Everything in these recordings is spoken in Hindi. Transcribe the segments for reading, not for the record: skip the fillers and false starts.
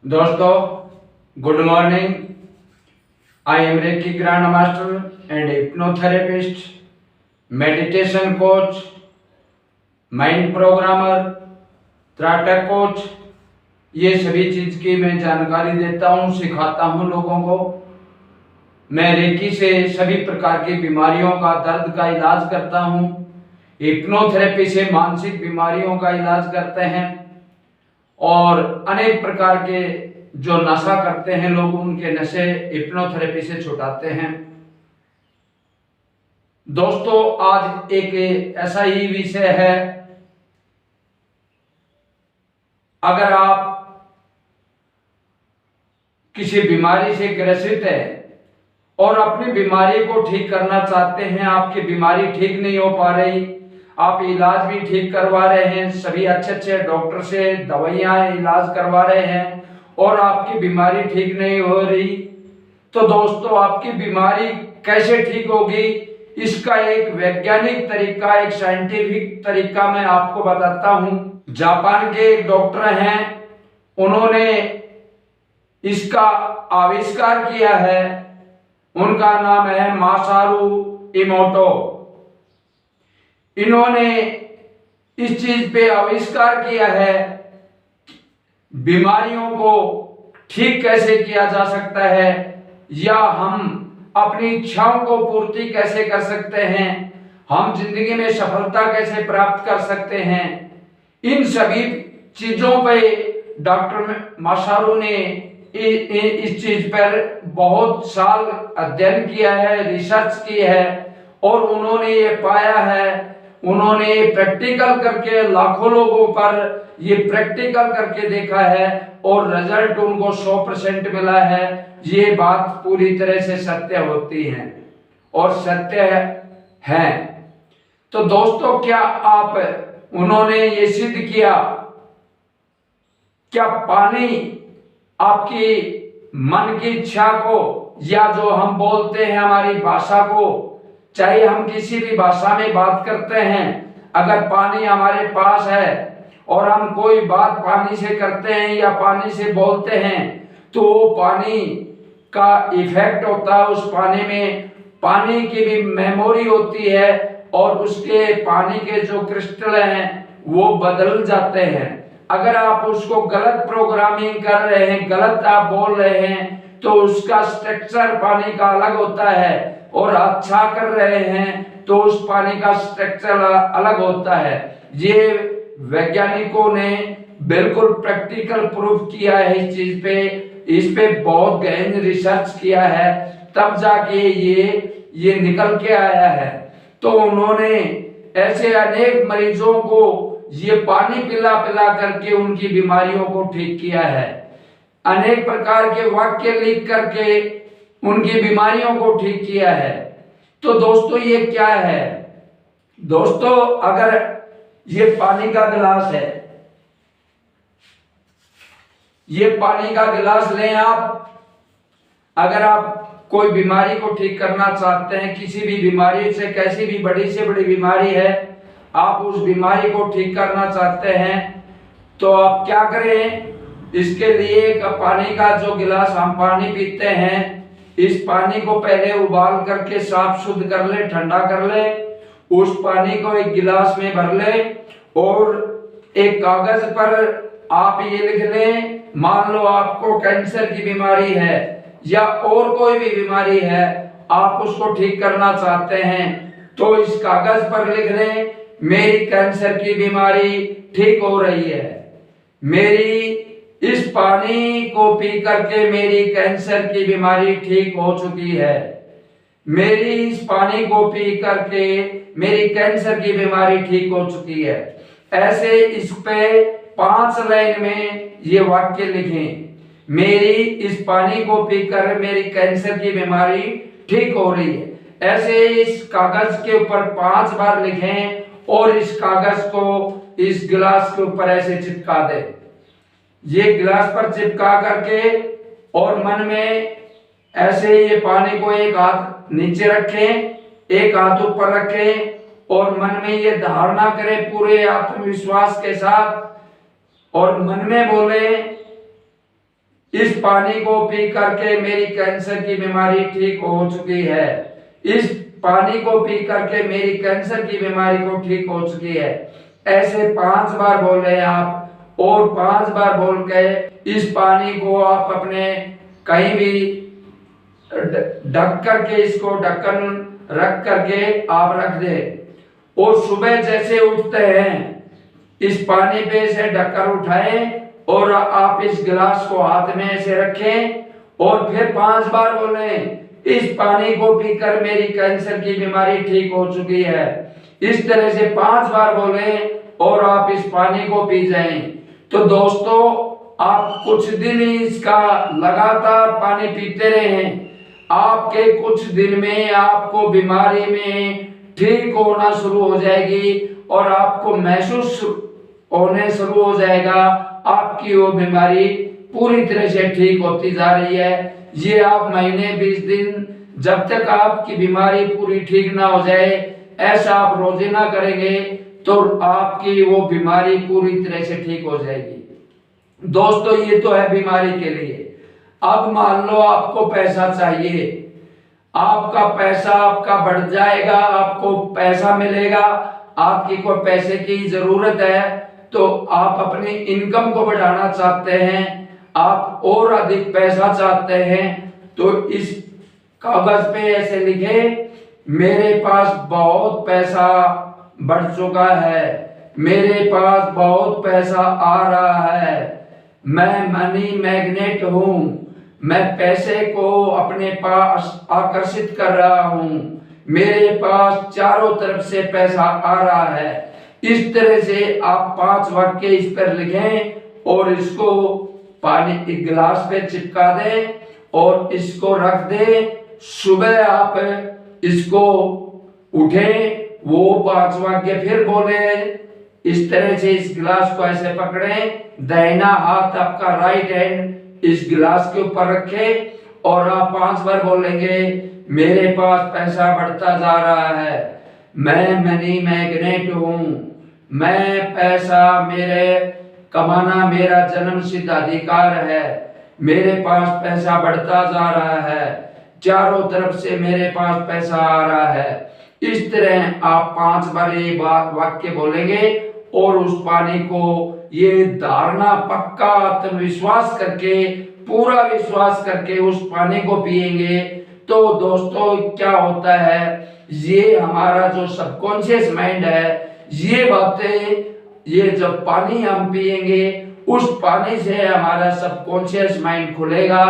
दोस्तों, good morning. I am reiki grand master and hypnotherapist, meditation coach, mind programmer, trataka coach. ये सभी चीज की मैं जानकारी देता हूँ, सिखाता हूँ लोगों को। मैं रेकी से सभी प्रकार की बीमारियों का, दर्द का इलाज करता हूँ। हिप्नोथेरेपी से मानसिक बीमारियों का इलाज करते हैं और अनेक प्रकार के जो नशा करते हैं लोग, उनके नशे हिप्नोथेरेपी से छुटाते हैं। दोस्तों, आज एक ऐसा ही विषय है। अगर आप किसी बीमारी से ग्रसित है और अपनी बीमारी को ठीक करना चाहते हैं, आपकी बीमारी ठीक नहीं हो पा रही, आप इलाज भी ठीक करवा रहे हैं, सभी अच्छे अच्छे डॉक्टर से दवाइयां इलाज करवा रहे हैं और आपकी बीमारी ठीक नहीं हो रही, तो दोस्तों आपकी बीमारी कैसे ठीक होगी, इसका एक वैज्ञानिक तरीका, एक साइंटिफिक तरीका मैं आपको बताता हूं। जापान के एक डॉक्टर हैं, उन्होंने इसका आविष्कार किया है। उनका नाम है मासारू इमोटो। इन्होंने इस चीज पे आविष्कार किया है, बीमारियों को ठीक कैसे किया जा सकता है या हम अपनी इच्छाओं को पूर्ति कैसे कर सकते हैं, हम जिंदगी में सफलता कैसे प्राप्त कर सकते हैं। इन सभी चीजों पे डॉक्टर मासारू ने इस चीज पर बहुत साल अध्ययन किया है, रिसर्च की है और उन्होंने ये पाया है, उन्होंने प्रैक्टिकल करके लाखों लोगों पर ये प्रैक्टिकल करके देखा है और रिजल्ट उनको 100% मिला है। ये बात पूरी तरह से सत्य होती है और सत्य है। तो दोस्तों, क्या उन्होंने ये सिद्ध किया, क्या पानी आपकी मन की इच्छा को या जो हम बोलते हैं हमारी भाषा को, चाहे हम किसी भी भाषा में बात करते हैं, अगर पानी हमारे पास है और हम कोई बात पानी से करते हैं या पानी से बोलते हैं, तो वो पानी का इफेक्ट होता है, उस पानी में पानी की भी मेमोरी होती है और उसके पानी के जो क्रिस्टल हैं वो बदल जाते हैं। अगर आप उसको गलत प्रोग्रामिंग कर रहे हैं, गलत आप बोल रहे हैं, तो उसका स्ट्रक्चर पानी का अलग होता है और अच्छा कर रहे हैं तो उस पानी का स्ट्रक्चर अलग होता है। ये वैज्ञानिकों ने बिल्कुल प्रैक्टिकल प्रूफ किया है इस पे बहुत गहन रिसर्च किया है, तब जाके ये निकल के आया है। तो उन्होंने ऐसे अनेक मरीजों को ये पानी पिला पिला करके उनकी बीमारियों को ठीक किया है, अनेक प्रकार के वाक्य लिख करके उनकी बीमारियों को ठीक किया है। तो दोस्तों, ये क्या है? दोस्तों, अगर ये पानी का गिलास है, ये पानी का गिलास लें आप। अगर आप कोई बीमारी को ठीक करना चाहते हैं, किसी भी बीमारी से, कैसी भी बड़ी से बड़ी बीमारी है, आप उस बीमारी को ठीक करना चाहते हैं, तो आप क्या करें? इसके लिए एक पानी का जो गिलास हम पानी पीते हैं, इस पानी को पहले उबाल करके साफ शुद्ध कर ले, ठंडा कर ले, उस पानी को एक गिलास में भर ले और एक कागज पर आप ये लिख लें, मान लो आपको कैंसर की बीमारी है या और कोई भी बीमारी है, आप उसको ठीक करना चाहते हैं, तो इस कागज पर लिख लें, मेरी कैंसर की बीमारी ठीक हो रही है, मेरी इस पानी को पी करके मेरी कैंसर की बीमारी ठीक हो चुकी है, मेरी इस पानी को पी करके मेरी कैंसर की बीमारी ठीक हो चुकी है। ऐसे इस पे 5 लाइन में ये वाक्य लिखें, मेरी इस पानी को पीकर मेरी कैंसर की बीमारी ठीक हो रही है। ऐसे इस कागज के ऊपर 5 बार लिखें और इस कागज को इस गिलास के ऊपर ऐसे चिपका दें। ये गिलास पर चिपका करके और मन में ऐसे ये पानी को एक हाथ नीचे रखें, एक हाथ ऊपर रखें और मन में ये धारणा करें पूरे आत्मविश्वास के साथ और मन में बोले, इस पानी को पी करके मेरी कैंसर की बीमारी ठीक हो चुकी है। इस पानी को पी करके मेरी कैंसर की बीमारी को ठीक हो चुकी है। ऐसे 5 बार बोले आप, और 5 बार बोल के इस पानी को आप अपने कहीं भी ढक करके, इसको ढक्कन रख करके आप रख दे, और सुबह जैसे उठते हैं इस पानी पे से ढक्कन उठाएं और आप इस गिलास को हाथ में ऐसे रखें और फिर 5 बार बोलें, इस पानी को पीकर मेरी कैंसर की बीमारी ठीक हो चुकी है। इस तरह से 5 बार बोलें और आप इस पानी को पी जाएं। तो दोस्तों, आप कुछ दिन इसका लगातार पानी पीते रहें, आपके कुछ दिन में आपको बीमारी में ठीक होना शुरू हो जाएगी और आपको महसूस होने शुरू हो जाएगा आपकी वो बीमारी पूरी तरह से ठीक होती जा रही है। ये आप महीने 20 दिन, जब तक आपकी बीमारी पूरी ठीक ना हो जाए, ऐसा आप रोजाना करेंगे तो आपकी वो बीमारी पूरी तरह से ठीक हो जाएगी। दोस्तों, ये तो है बीमारी के लिए। अब मान लो आपको पैसा चाहिए, आपका पैसा आपका बढ़ जाएगा, आपको पैसा मिलेगा, आपकी कोई पैसे की जरूरत है तो आप अपनी इनकम को बढ़ाना चाहते हैं, आप और अधिक पैसा चाहते हैं, तो इस कागज पे ऐसे लिखे, मेरे पास बहुत पैसा बढ़ चुका है, मेरे पास बहुत पैसा आ रहा है, मैं मनी मैग्नेट हूं, मैं पैसे को अपने पास आकर्षित कर रहा हूं, मेरे पास चारों तरफ से पैसा आ रहा है। इस तरह से आप 5 वाक्य इस पर लिखें और इसको पानी एक गिलास पे चिपका दें और इसको रख दें। सुबह आप इसको उठें, वो 5 वाक्य फिर बोले। इस तरह से इस गिलास को ऐसे पकड़ें, दाहिना हाथ आपका राइट हैंड इस गिलास के ऊपर रखें और आप 5 बार बोलेंगे, मेरे पास पैसा बढ़ता जा रहा है, मैं मनी मैग्नेट हूं, मैं पैसा मेरे कमाना मेरा जन्मसिद्ध अधिकार है, मेरे पास पैसा बढ़ता जा रहा है, चारों तरफ से मेरे पास पैसा आ रहा है। इस तरह आप 5 बार ये वाक्य बोलेंगे और उस पानी को ये धारणा पक्का आत्मविश्वास करके, पूरा विश्वास करके उस पानी को पिएंगे। तो दोस्तों, क्या होता है, ये हमारा जो सबकॉन्शियस माइंड है, ये बातें, ये जब पानी हम पिएंगे उस पानी से हमारा सबकॉन्शियस माइंड खुलेगा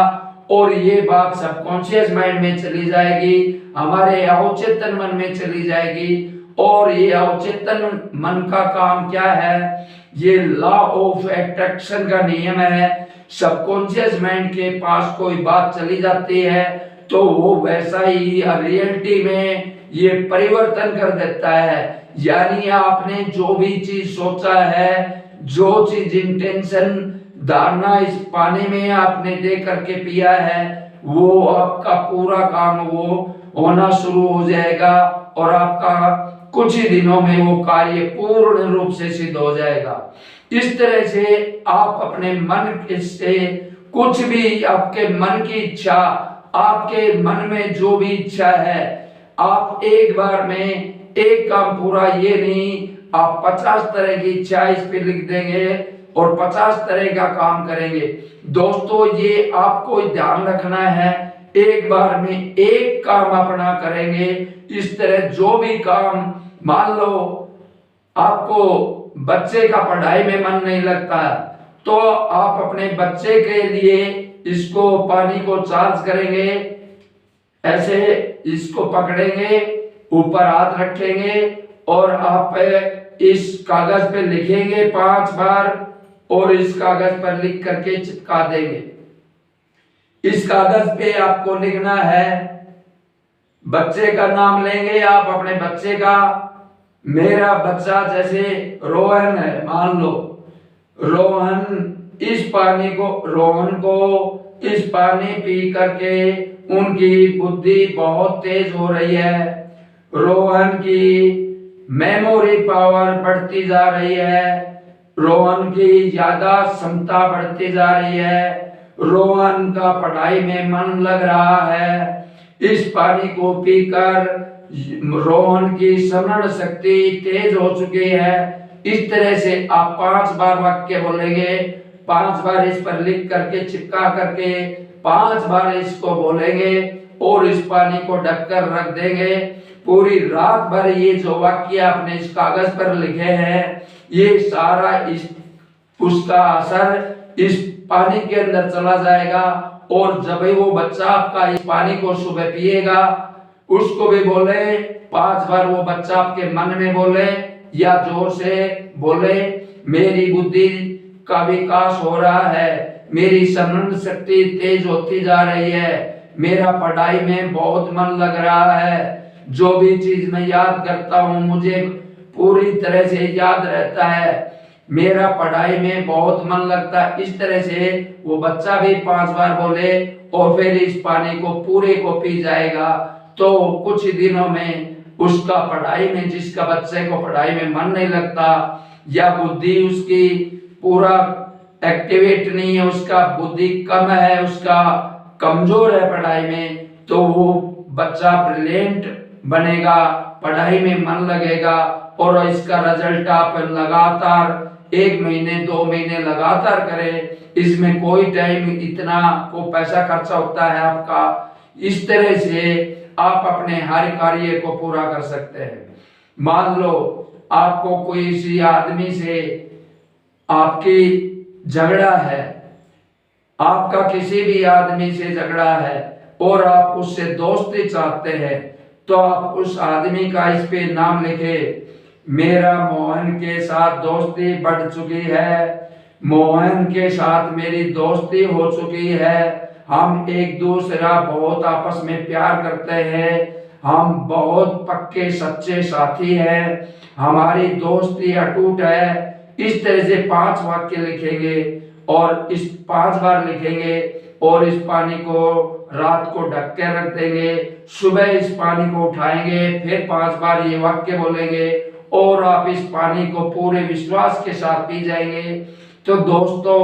और ये बात सबकॉन्शियस माइंड में चली जाएगी, हमारे अवचेतन मन में चली जाएगी। और ये अवचेतन मन का काम क्या है, ये लॉ ऑफ अट्रैक्शन का नियम है। सबकॉन्शियस माइंड के पास कोई बात चली जाती है तो वो वैसा ही रियलिटी में ये परिवर्तन कर देता है। यानी आपने जो भी चीज सोचा है, जो चीज इंटेंशन धारणा इस पानी में आपने दे करके पिया है, वो आपका पूरा काम वो होना शुरू हो जाएगा और आपका कुछ ही दिनों में वो कार्य पूर्ण रूप से सिद्ध हो जाएगा। इस तरह से आप अपने मन से कुछ भी, आपके मन की इच्छा, आपके मन में जो भी इच्छा है, आप एक बार में एक काम पूरा, ये नहीं आप 50 तरह की इच्छा इस पे लिख देंगे और 50 तरह का काम करेंगे। दोस्तों, ये आपको ध्यान रखना है, एक बार में एक काम अपना करेंगे। इस तरह जो भी काम, मान लो आपको बच्चे का पढ़ाई में मन नहीं लगता तो आप अपने बच्चे के लिए इसको पानी को चार्ज करेंगे, ऐसे इसको पकड़ेंगे, ऊपर हाथ रखेंगे और आप इस कागज पे लिखेंगे 5 बार और इस कागज पर लिख करके चिपका देंगे। इस कागज पे आपको लिखना है, बच्चे का नाम लेंगे आप अपने बच्चे का। मेरा बच्चा जैसे रोहन है, मान लो रोहन रोहन को इस पानी पी करके उनकी बुद्धि बहुत तेज हो रही है, रोहन की मेमोरी पावर बढ़ती जा रही है, रोहन की याददाश्त क्षमता बढ़ती जा रही है, रोहन का पढ़ाई में मन लग रहा है। इस पानी को पीकर रोहन की स्मरण शक्ति तेज हो चुकी है। इस तरह से आप 5 बार वाक्य बोलेंगे, 5 बार इस पर लिख करके चिपका करके 5 बार इसको बोलेंगे और इस पानी को ढककर रख देंगे। पूरी रात भर ये जो वाक्य आपने इस कागज पर लिखे हैं, ये सारा उसका असर इस पानी के अंदर चला जाएगा। और जब वो बच्चा आपका इस पानी को सुबह पिएगा, उसको भी बोले 5 बार, वो बच्चा आपके मन में बोले या जोर से बोले, मेरी बुद्धि का विकास हो रहा है, मेरी स्मरण शक्ति तेज होती जा रही है, मेरा पढ़ाई में बहुत मन लग रहा है, जो भी चीज मैं याद करता हूँ मुझे पूरी तरह से याद रहता है, मेरा पढ़ाई में बहुत मन लगता है। इस तरह से वो बच्चा भी 5 बार बोले और फिर इस पानी को पूरे को पी जाएगा। तो कुछ दिनों में उसका पढ़ाई में, जिसका बच्चे को पढ़ाई में मन नहीं लगता या बुद्धि उसकी पूरा एक्टिवेट नहीं है, उसका बुद्धि कम है, उसका कमजोर है पढ़ाई में, तो वो बच्चा ब्रिलियंट बनेगा, पढ़ाई में मन लगेगा और इसका रिजल्ट आप लगातार 1 महीने 2 महीने लगातार करें। इसमें कोई टाइम इतना को पैसा खर्चा होता है आपका। इस तरह से आप अपने हर कार्य को पूरा कर सकते हैं। मान लो आपको कोई किसी आदमी से आपकी झगड़ा है, आपका किसी भी आदमी से झगड़ा है और आप उससे दोस्ती चाहते हैं, तो आप उस आदमी का इस पे नाम लिखे, मेरा मोहन के साथ दोस्ती बढ़ चुकी है, मोहन के साथ मेरी दोस्ती हो चुकी है, हम एक दूसरा बहुत आपस में प्यार करते हैं, हम बहुत पक्के सच्चे साथी हैं, हमारी दोस्ती अटूट है। इस तरह से 5 वाक्य लिखेंगे और इस 5 बार लिखेंगे और इस पानी को रात को ढक के रख देंगे। सुबह इस पानी को उठाएंगे, फिर 5 बार ये वाक्य बोलेंगे और आप इस पानी को पूरे विश्वास के साथ पी जाएंगे। तो दोस्तों,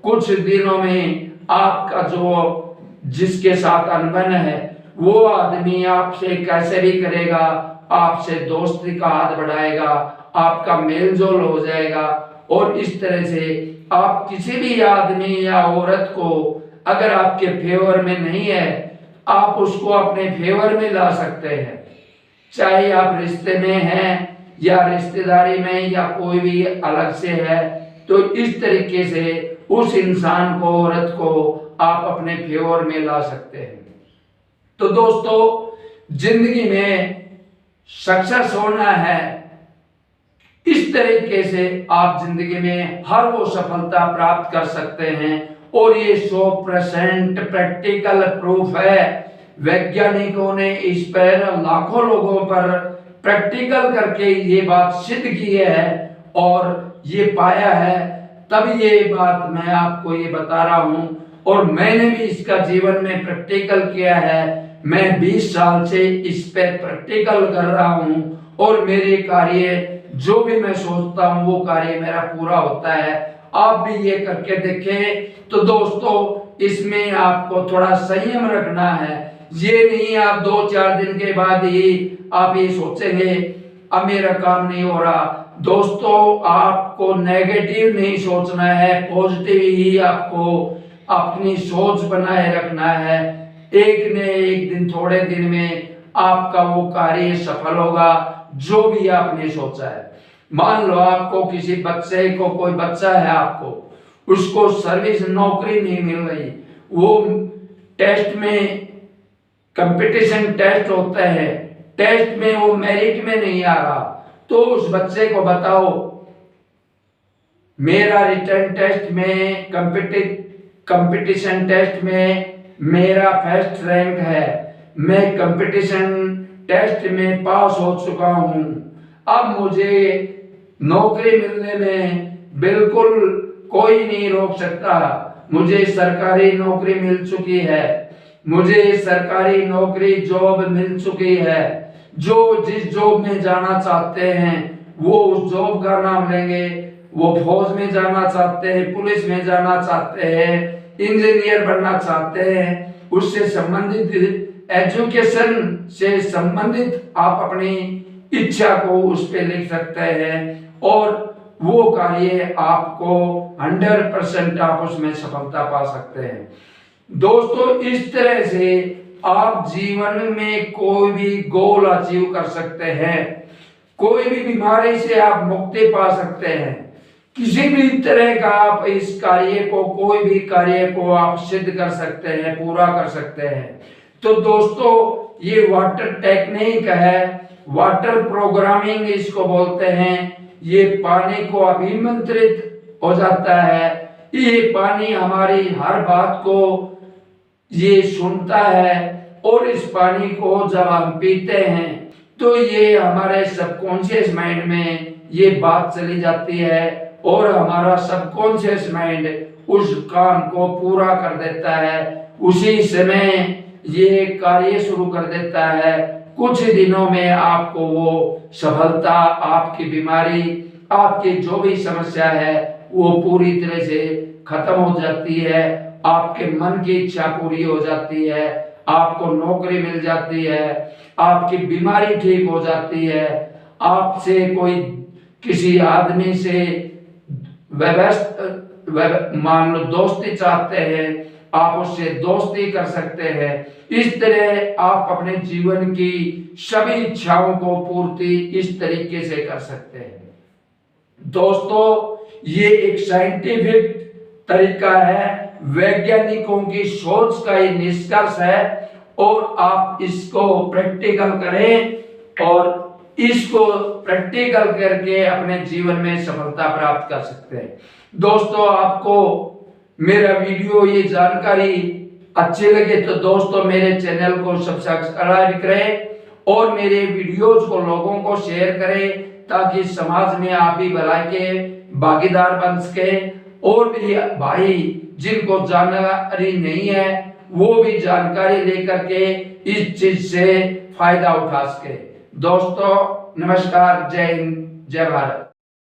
कुछ दिनों में आपका जो जिसके साथ अनबन है वो आदमी आपसे कैसे भी करेगा, आपसे दोस्ती का हाथ बढ़ाएगा, आपका मेल जोल हो जाएगा। और इस तरह से आप किसी भी आदमी या औरत को अगर आपके फेवर में नहीं है, आप उसको अपने फेवर में ला सकते हैं। चाहे आप रिश्ते में हैं या रिश्तेदारी में या कोई भी अलग से है, तो इस तरीके से उस इंसान को, औरत को आप अपने फेवर में ला सकते हैं। तो दोस्तों, जिंदगी में सक्सेस होना है, इस तरीके से आप जिंदगी में हर वो सफलता प्राप्त कर सकते हैं। और ये 100% प्रैक्टिकल प्रूफ है। वैज्ञानिकों ने इस पर लाखों लोगों पर प्रैक्टिकल करके ये बात सिद्ध की है और ये पाया है। तब ये बात मैं आपको ये बता रहा हूं और मैंने भी इसका जीवन में प्रैक्टिकल किया है। मैं 20 साल से इस पर प्रैक्टिकल कर रहा हूं और मेरे कार्य जो भी मैं सोचता हूं वो कार्य मेरा पूरा होता है। आप भी ये करके देखें। तो दोस्तों, इसमें आपको थोड़ा संयम रखना है। ये नहीं आप 2-4 दिन के बाद ही आप ये सोचेंगे अब मेरा काम नहीं हो रहा। दोस्तों, आपको नेगेटिव नहीं सोचना है, पॉजिटिव ही आपको अपनी सोच बनाए रखना है। एक न एक दिन, थोड़े दिन में आपका वो कार्य सफल होगा जो भी आपने सोचा है। मान लो आपको किसी बच्चे को, कोई बच्चा है आपको, उसको सर्विस नौकरी नहीं मिल रही, वो टेस्ट में, कंपटीशन टेस्ट होता है, टेस्ट में वो मेरिट में नहीं आ रहा, तो उस बच्चे को बताओ मेरा रिटर्न टेस्ट में, कंपटीशन टेस्ट में मेरा फर्स्ट रैंक है, मैं कंपटीशन टेस्ट में पास हो चुका हूं, अब मुझे नौकरी मिलने में बिल्कुल कोई नहीं रोक सकता, मुझे सरकारी नौकरी मिल चुकी है, मुझे सरकारी नौकरी जॉब मिल चुकी है। जो जिस जॉब में जाना चाहते हैं वो उस जॉब का नाम लेंगे, वो फौज में जाना चाहते हैं, पुलिस में जाना चाहते हैं इंजीनियर बनना चाहते हैं, उससे संबंधित एजुकेशन से संबंधित आप अपनी इच्छा को उस पे लिख सकते हैं और वो कार्य आपको 100% आप उसमें सफलता पा सकते हैं। दोस्तों, इस तरह से आप जीवन में कोई भी गोल अचीव कर सकते हैं, कोई भी बीमारी से आप मुक्ति पा सकते हैं, किसी भी तरह का आप इस कार्य को, कोई भी कार्य को आप सिद्ध कर सकते हैं, पूरा कर सकते हैं। तो दोस्तों, ये वाटर टेक्निक है, वाटर प्रोग्रामिंग इसको बोलते हैं। ये पानी को अभिमंत्रित हो जाता है, ये पानी हमारी हर बात को ये सुनता है और इस पानी को जब हम पीते हैं तो ये हमारे सबकॉन्शियस माइंड में ये बात चली जाती है और हमारा सबकॉन्शियस माइंड उस काम को पूरा कर देता है, उसी समय ये कार्य शुरू कर देता है। कुछ दिनों में आपको वो सफलता, आपकी बीमारी, आपकी जो भी समस्या है वो पूरी तरह से खत्म हो जाती है, आपके मन की इच्छा पूरी हो जाती है, आपको नौकरी मिल जाती है, आपकी बीमारी ठीक हो जाती है, आपसे कोई किसी आदमी से मान लो दोस्ती चाहते हैं, आप उससे दोस्ती कर सकते हैं। इस तरह आप अपने जीवन की सभी इच्छाओं को पूर्ति इस तरीके से कर सकते हैं। दोस्तों, ये एक साइंटिफिक तरीका है, वैज्ञानिकों की सोच का ये निष्कर्ष है और आप इसको प्रैक्टिकल करें और इसको प्रैक्टिकल करके अपने जीवन में सफलता प्राप्त कर सकते हैं। दोस्तों, आपको मेरा वीडियो, ये जानकारी अच्छी लगे तो दोस्तों मेरे चैनल को सब्सक्राइब करें और मेरे वीडियोस को लोगों को शेयर करें ताकि समाज में आप भी भलाई के भागीदार बन सके और भी भाई जिनको जानकारी नहीं है वो भी जानकारी लेकर के इस चीज से फायदा उठा सके। दोस्तों नमस्कार, जय हिंद, जय भारत।